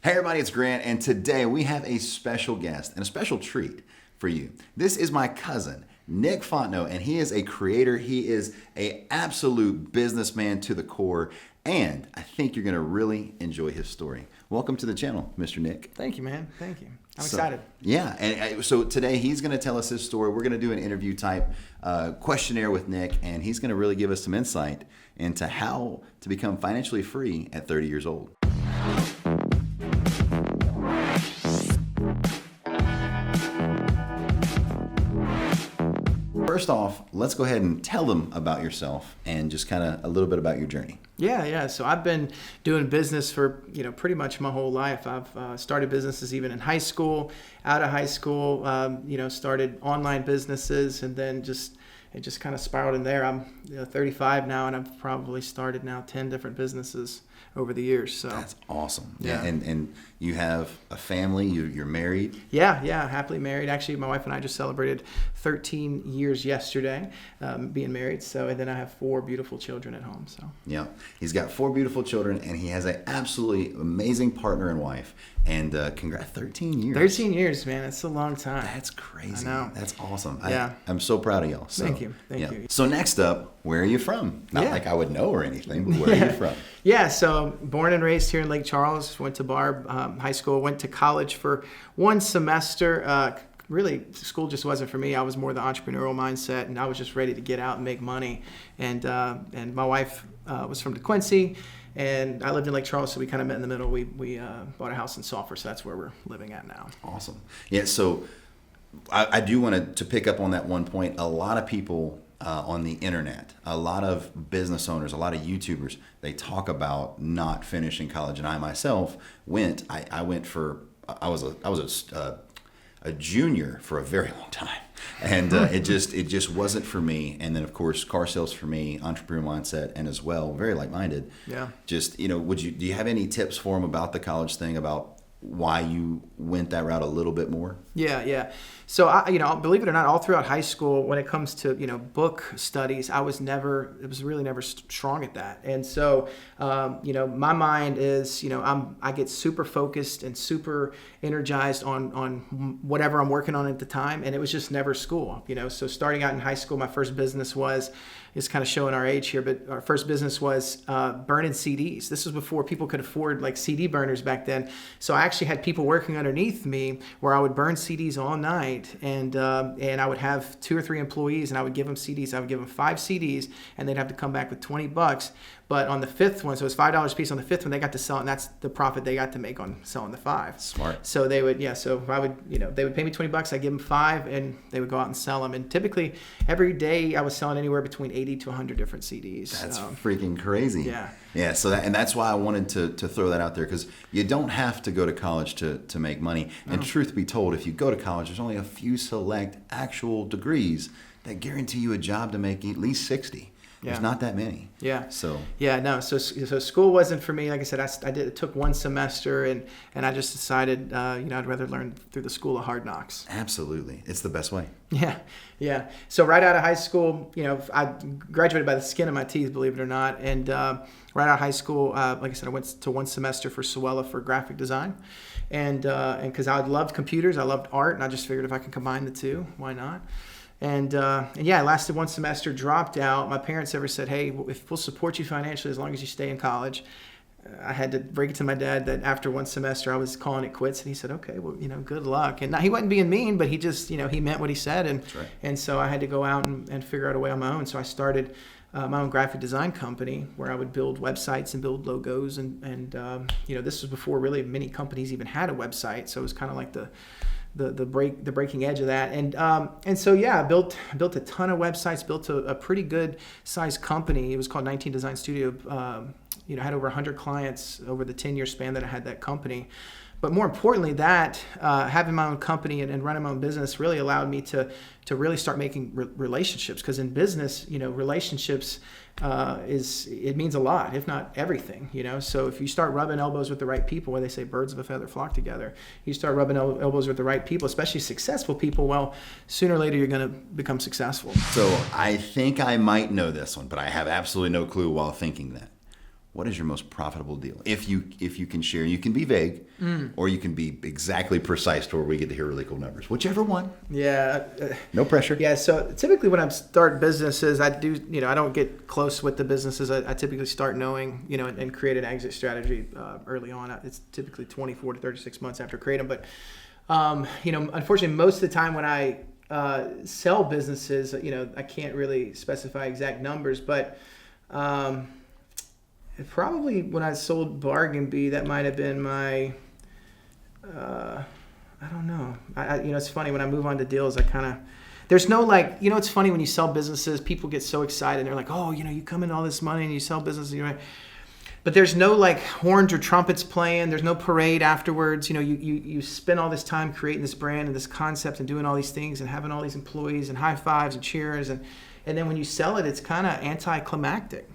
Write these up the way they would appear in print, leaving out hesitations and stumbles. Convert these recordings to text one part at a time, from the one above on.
Hey everybody, it's Grant, and today we have a special guest and a special treat for you. This is my cousin, Nick Fontenot, and he is a creator. He is an absolute businessman to the core, and I think you're going to really enjoy his story. Welcome to the channel, Mr. Nick. Thank you, man. Thank you. I'm excited. Yeah, and so today he's going to tell us his story. We're going to do an interview type questionnaire with Nick, and he's going to really give us some insight into how to become financially free at 30 years old. First off, let's go ahead and tell them about yourself and just kind of a little bit about your journey. Yeah. So I've been doing business for, pretty much my whole life. I've started businesses even in high school, out of high school, started online businesses, and then it just kind of spiraled in there. I'm 35 now, and I've probably started now 10 different businesses over the years. So that's awesome. Yeah. And you have a family, you're married? Yeah, happily married. Actually, my wife and I just celebrated 13 years yesterday, being married. So, and then I have 4 beautiful children at home. So yeah, he's got 4 beautiful children, and he has an absolutely amazing partner and wife. And congrats, 13 years. 13 years, man. That's a long time. That's crazy. I know. That's awesome. Yeah. I'm so proud of y'all. So, Thank you. Thank you. So next up, where are you from? Not like I would know or anything, but where are you from? Yeah, so born and raised here in Lake Charles. Went to Barb High School. Went to college for 1 semester. Really, school just wasn't for me. I was more the entrepreneurial mindset, and I was just ready to get out and make money. And my wife was from DeQuincy, and I lived in Lake Charles, so we kind of met in the middle. We bought a house in Sulphur, so that's where we're living at now. Awesome. Yeah, so I do want to pick up on that one point. A lot of people on the internet, a lot of business owners, a lot of YouTubers, they talk about not finishing college. And I myself went. I was a junior for a very long time, and it just wasn't for me. And then of course car sales for me, entrepreneur mindset, and as well very like-minded. Yeah. Just do you have any tips for them about the college thing, about why you went that route a little bit more? Yeah. So believe it or not, all throughout high school, when it comes to book studies, I was really never strong at that. And so my mind is I get super focused and super energized on whatever I'm working on at the time, and it was just never school. So starting out in high school, my first business is kind of showing our age here, but our first business was burning CDs. This was before people could afford like CD burners back then. So I actually had people working underneath me where I would burn CDs all night, and I would have 2 or 3 employees, and I would give them CDs. I would give them 5 CDs, and they'd have to come back with $20. But on the 5th one, so it was $5 a piece. On the 5th one, they got to sell it, and that's the profit they got to make on selling the 5. Smart. So they would, so if I would, they would pay me $20, I'd give them 5, and they would go out and sell them. And typically, every day I was selling anywhere between 80 to 100 different CDs. That's freaking crazy. Yeah. Yeah. So that's why I wanted to throw that out there, because you don't have to go to college to make money. No. And truth be told, if you go to college, there's only a few select actual degrees that guarantee you a job to make at least 60. There's not that many. Yeah. So school wasn't for me. Like I said, it took 1 semester, and I just decided, I'd rather learn through the school of hard knocks. Absolutely. It's the best way. Yeah. So right out of high school, I graduated by the skin of my teeth, believe it or not. And right out of high school, like I said, I went to 1 semester for Sewella for graphic design. And because I loved computers, I loved art, and I just figured if I could combine the two, why not? And I lasted 1 semester, dropped out. My parents ever said, hey, if we'll support you financially as long as you stay in college. I had to break it to my dad that after 1 semester I was calling it quits, and he said, okay, well, good luck. And he wasn't being mean, but he just, he meant what he said. And That's right. And so I had to go out and figure out a way on my own. So I started my own graphic design company where I would build websites and build logos. And this was before really many companies even had a website. So it was kind of like the breaking edge of that, and so I built a ton of websites, built a pretty good sized company. It was called 19 Design Studio. Had over 100 clients over the 10-year span that I had that company. But more importantly, having my own company and running my own business really allowed me to really start making relationships. Because in business, relationships it means a lot, if not everything. So if you start rubbing elbows with the right people, where they say birds of a feather flock together, you start rubbing elbows with the right people, especially successful people. Well, sooner or later you're going to become successful. So I think I might know this one, but I have absolutely no clue while thinking that. what is your most profitable deal? If you can share, you can be vague, or you can be exactly precise to where we get to hear really cool numbers. Whichever one. Yeah. No pressure. Yeah. So typically when I start businesses, I don't get close with the businesses. I typically start knowing, and create an exit strategy early on. It's typically 24 to 36 months after creating them. But, unfortunately, most of the time when I sell businesses, I can't really specify exact numbers, but probably when I sold Bargain Bee, that might have been my, I don't know. It's funny when I move on to deals, there's no it's funny when you sell businesses, people get so excited. They're like, oh, you come into all this money and you sell businesses, but there's no horns or trumpets playing. There's no parade afterwards. You spend all this time creating this brand and this concept and doing all these things and having all these employees and high fives and cheers. And then when you sell it, it's kind of anticlimactic,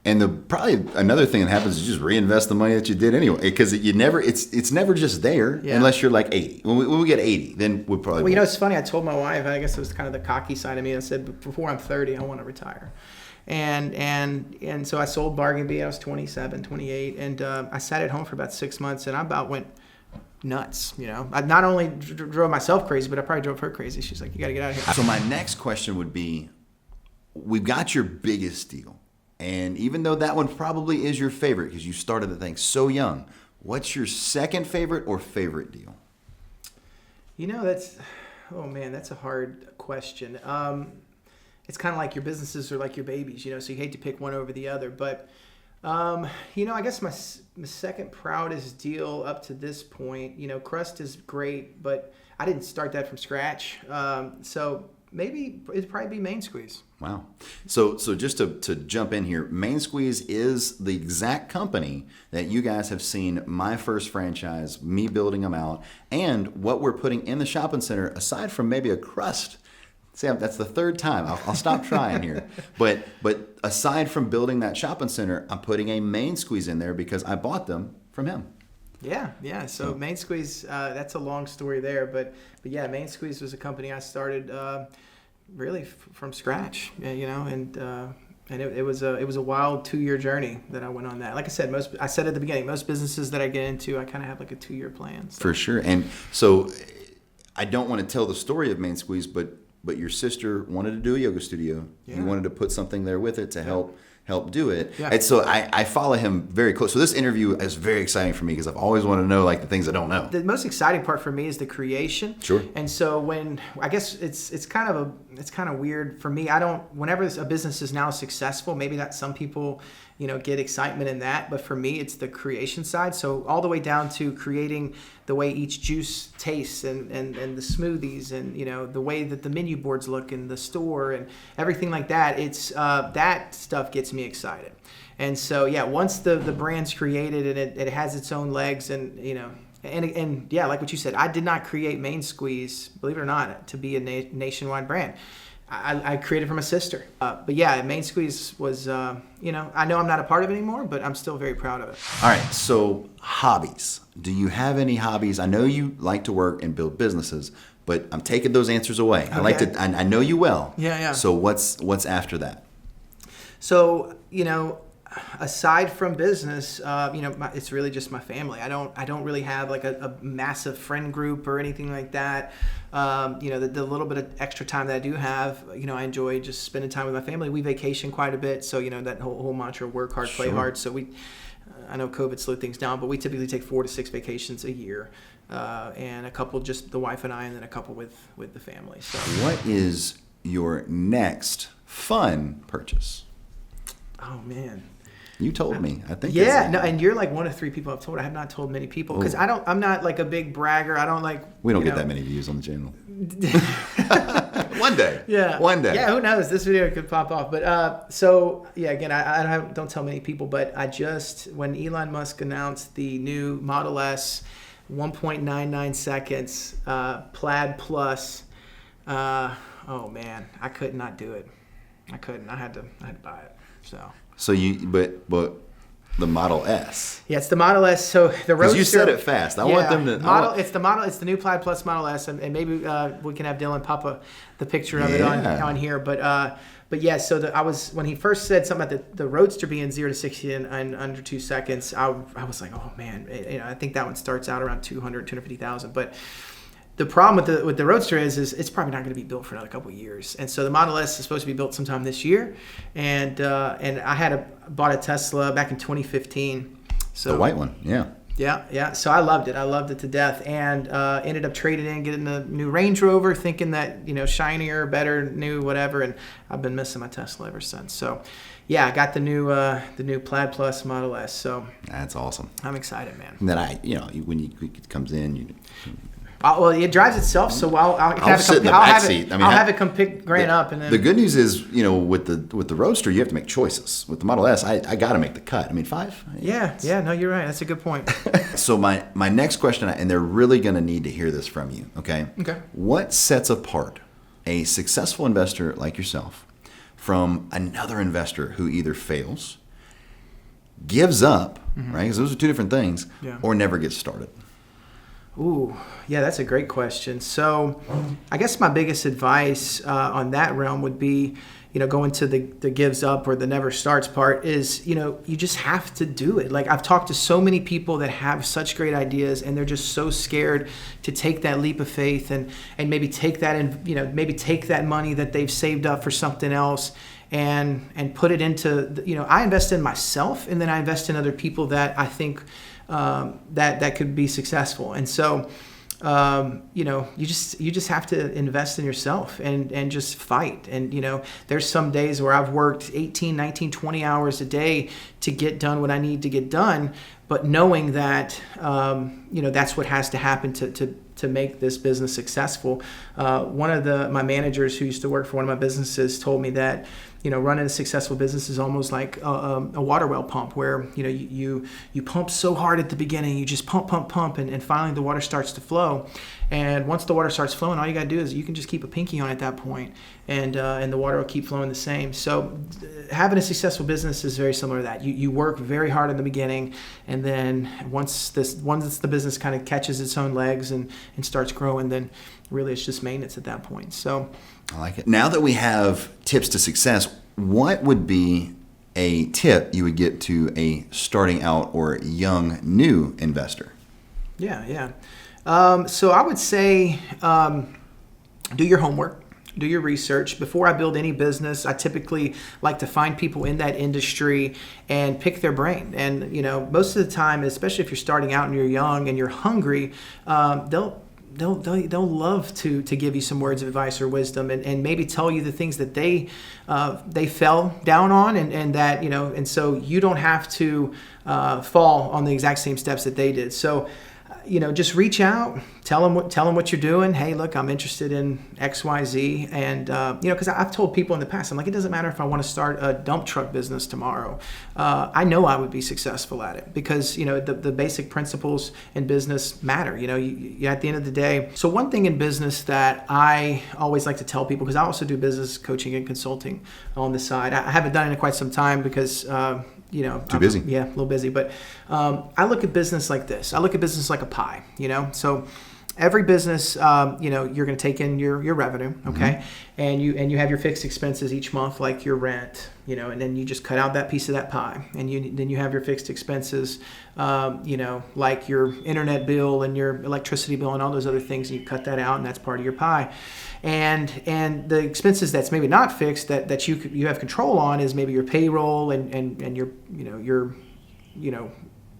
And probably another thing that happens is just reinvest the money that you did anyway, because it's never just there unless you're like 80. When we get 80, then we'll probably. Well, it's funny. I told my wife, I guess it was kind of the cocky side of me. I said, before I'm 30, I want to retire. And so I sold Bargain Bee. I was 27, 28, and I sat at home for about 6 months, and I about went nuts. I not only drove myself crazy, but I probably drove her crazy. She's like, you got to get out of here. So my next question would be, we've got your biggest deal. And even though that one probably is your favorite because you started the thing so young, what's your second favorite or favorite deal? That's a hard question. It's kind of like your businesses are like your babies, so you hate to pick one over the other. But, I guess my second proudest deal up to this point, Crust is great, but I didn't start that from scratch. So maybe it'd probably be Main Squeeze. Wow. So just to jump in here, Main Squeeze is the exact company that you guys have seen my first franchise, me building them out, and what we're putting in the shopping center, aside from maybe a Crust. Sam, that's the third time. I'll stop trying here. But aside from building that shopping center, I'm putting a Main Squeeze in there because I bought them from him. Yeah. So Main Squeeze, that's a long story there, but yeah, Main Squeeze was a company I started really from scratch, and it was a wild 2-year journey that I went on that. Like I said, I said at the beginning, most businesses that I get into, I kind of have like a 2-year plan. So. For sure. And so I don't want to tell the story of Main Squeeze, but your sister wanted to do a yoga studio. Yeah. You wanted to put something there with it to help do it. Yeah. And so I follow him very close. So this interview is very exciting for me because I've always wanted to know the things I don't know. The most exciting part for me is the creation. Sure. And so I guess it's kind of weird for me. Whenever a business is now successful, maybe that some people, get excitement in that, but for me it's the creation side. So all the way down to creating the way each juice tastes and the smoothies and the way that the menu boards look in the store and everything like that. It's that stuff gets me excited. And so once the brand's created and it has its own legs and and like what you said, I did not create Main Squeeze, believe it or not, to be a nationwide brand. I created for my sister. But Main Squeeze was, I know I'm not a part of it anymore, but I'm still very proud of it. All right. So hobbies. Do you have any hobbies? I know you like to work and build businesses, but I'm taking those answers away. Okay. I know you well. Yeah. So what's after that? So, aside from business, it's really just my family. I don't really have like a massive friend group or anything like that. The little bit of extra time that I do have, I enjoy just spending time with my family. We vacation quite a bit, so that whole mantra: work hard, play hard. So I know COVID slowed things down, but we typically take 4 to 6 vacations a year, and a couple just the wife and I, and then a couple with the family. So what is your next fun purchase? Oh man. You told me. I think. Yeah, no, and you're like one of 3 people I've told. I have not told many people because I'm not like a big bragger. I don't like. We don't get that many views on the channel. One day. Yeah. One day. Yeah. Who knows? This video could pop off. But again, I don't tell many people, but I just when Elon Musk announced the new Model S, 1.99 seconds, Plaid Plus. Oh man, I could not do it. I couldn't. I had to buy it. So the Model S. Yeah, it's the Model S. So the Because Roadster. you said it fast. I want them to. It's the new Plaid Plus Model S, and maybe we can have Dylan pop the picture of it on here. But yeah. So when he first said something about the Roadster being 0 to 60 in under 2 seconds, I was like, oh man, I think that one starts out around 250,000. But the problem with the Roadster is it's probably not going to be built for another couple of years. And so the Model S is supposed to be built sometime this year. And I bought a Tesla back in 2015. So the white one, yeah. Yeah. So I loved it. I loved it to death, and ended up trading in, getting a new Range Rover, thinking that shinier, better, new, whatever. And I've been missing my Tesla ever since. So, yeah, I got the new Plaid Plus Model S. So that's awesome. I'm excited, man. And then when it comes in, well, it drives itself, so I'll sit in the back seat. I'll have it come pick Grant up, and then the good news is, with the Roadster, you have to make choices. With the Model S, I got to make the cut. I mean, 5. Yeah. No, you're right. That's a good point. So my next question, and they're really going to need to hear this from you. Okay. Okay. What sets apart a successful investor like yourself from another investor who either fails, gives up, right? Because those are two different things, or never gets started. Ooh, yeah, that's a great question. So I guess my biggest advice on that realm would be, going to the gives up or the never starts part is, you just have to do it. Like, I've talked to so many people that have such great ideas, and they're just so scared to take that leap of faith and maybe take that and, maybe take that money that they've saved up for something else and put it into, I invest in myself, and then I invest in other people that I think that could be successful. And so, you just have to invest in yourself and just fight. And, there's some days where I've worked 18, 19, 20 hours a day to get done what I need to get done, but knowing that, that's what has to happen to make this business successful. One of my managers who used to work for one of my businesses told me that, running a successful business is almost like a water well pump, where you pump so hard at the beginning, you just pump, and finally the water starts to flow. And once the water starts flowing, all you got to do is you can just keep a pinky on at that point, and the water will keep flowing the same. So having a successful business is very similar to that. You work very hard in the beginning, and then once the business kind of catches its own legs and starts growing, then really it's just maintenance at that point. So I like it. Now that we have tips to success, what would be a tip you would get to a starting out or young new investor? Yeah. So I would say do your homework. Do your research. Before I build any business, I typically like to find people in that industry and pick their brain. And, most of the time, especially if you're starting out and you're young and you're hungry, they'll love to give you some words of advice or wisdom, and maybe tell you the things that they fell down on, and that, and so you don't have to fall on the exact same steps that they did. So, just reach out, tell them what you're doing. Hey, look, I'm interested in X, Y, Z. And, because I've told people in the past, I'm like, it doesn't matter if I want to start a dump truck business tomorrow. I know I would be successful at it because, the basic principles in business matter, you at the end of the day. So one thing in business that I always like to tell people, because I also do business coaching and consulting on the side. I haven't done it in quite some time because, too busy. Yeah, a little busy. But I look at business like this. I look at business like a pie, So every business, you're going to take in your revenue, okay? Mm-hmm. And you have your fixed expenses each month, like your rent, and then you just cut out that piece of that pie. And then you have your fixed expenses, like your internet bill and your electricity bill and all those other things, and you cut that out, and that's part of your pie. And the expenses that's maybe not fixed that you have control on is maybe your payroll and your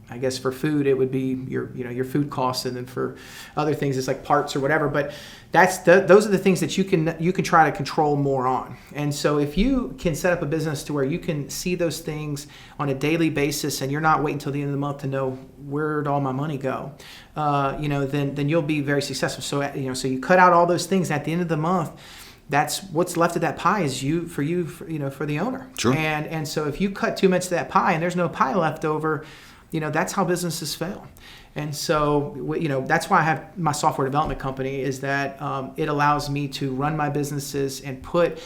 I guess for food it would be your food costs, and then for other things it's like parts or whatever. But those are the things that you can try to control more on. And so if you can set up a business to where you can see those things on a daily basis, and you're not waiting until the end of the month to know where'd all my money go, then you'll be very successful. So so you cut out all those things, and at the end of the month, that's what's left of that pie is for the owner. Sure. And so if you cut too much of that pie and there's no pie left over, that's how businesses fail. And so, that's why I have my software development company, is that it allows me to run my businesses and put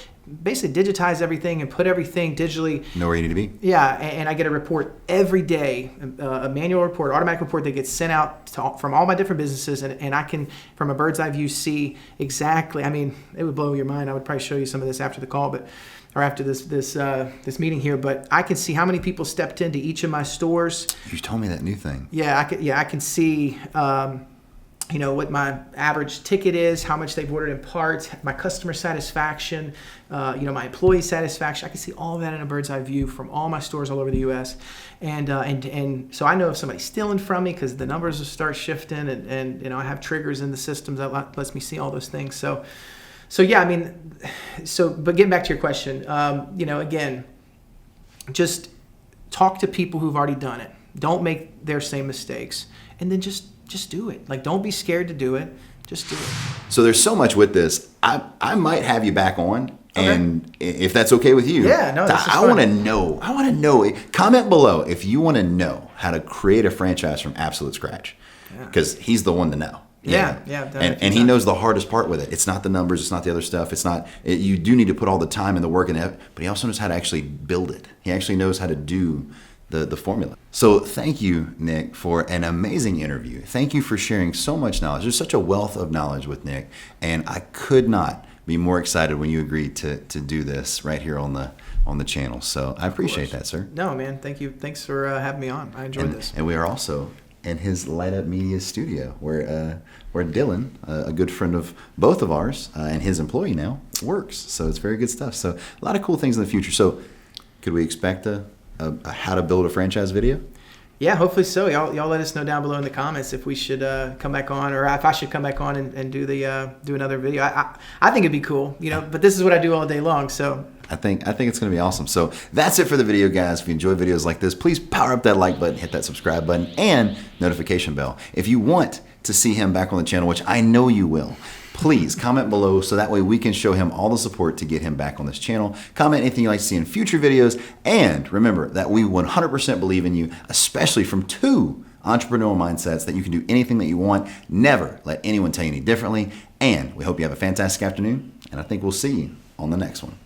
basically digitize everything and put everything digitally. Know where you need to be. Yeah, and I get a report every day, a manual report, automatic report that gets sent out from all my different businesses, and I can, from a bird's eye view, see exactly. I mean, it would blow your mind. I would probably show you some of this after the call, or after this meeting here. But I can see how many people stepped into each of my stores. You told me that new thing. Yeah, I can see. What my average ticket is, how much they've ordered in parts, my customer satisfaction, my employee satisfaction. I can see all of that in a bird's eye view from all my stores all over the U.S. And so I know if somebody's stealing from me because the numbers will start shifting, and I have triggers in the systems that lets me see all those things. So yeah, I mean, but getting back to your question, again, just talk to people who've already done it. Don't make their same mistakes, and then just do it. Like, don't be scared to do it. Just do it. So there's so much with this. I might have you back on, and if that's okay with you. Yeah, no, this is I want to know. I want to know. Comment below if you want to know how to create a franchise from absolute scratch, because he's the one to know. Yeah. And he knows the hardest part with it. It's not the numbers. It's not the other stuff. It's not. You do need to put all the time and the work in it, but he also knows how to actually build it. He actually knows how to do the formula. So thank you, Nick, for an amazing interview. Thank you for sharing so much knowledge. There's such a wealth of knowledge with Nick, and I could not be more excited when you agreed to do this right here on the channel. So I appreciate that, sir. No, man, thank you. Thanks for having me on. I enjoyed this. And we are also in his Light Up Media studio, where Dylan, a good friend of both of ours, and his employee now, works. So it's very good stuff. So a lot of cool things in the future. So could we expect a how to build a franchise video? Yeah, hopefully so. Y'all let us know down below in the comments if we should come back on, or if I should come back on and do another video. I think it'd be cool, but this is what I do all day long. So I think it's going to be awesome. So that's it for the video, guys. If you enjoy videos like this, please power up that like button, hit that subscribe button, and notification bell. If you want to see him back on the channel, which I know you will, please comment below so that way we can show him all the support to get him back on this channel. Comment anything you'd like to see in future videos. And remember that we 100% believe in you, especially from two entrepreneurial mindsets, that you can do anything that you want. Never let anyone tell you any differently. And we hope you have a fantastic afternoon. And I think we'll see you on the next one.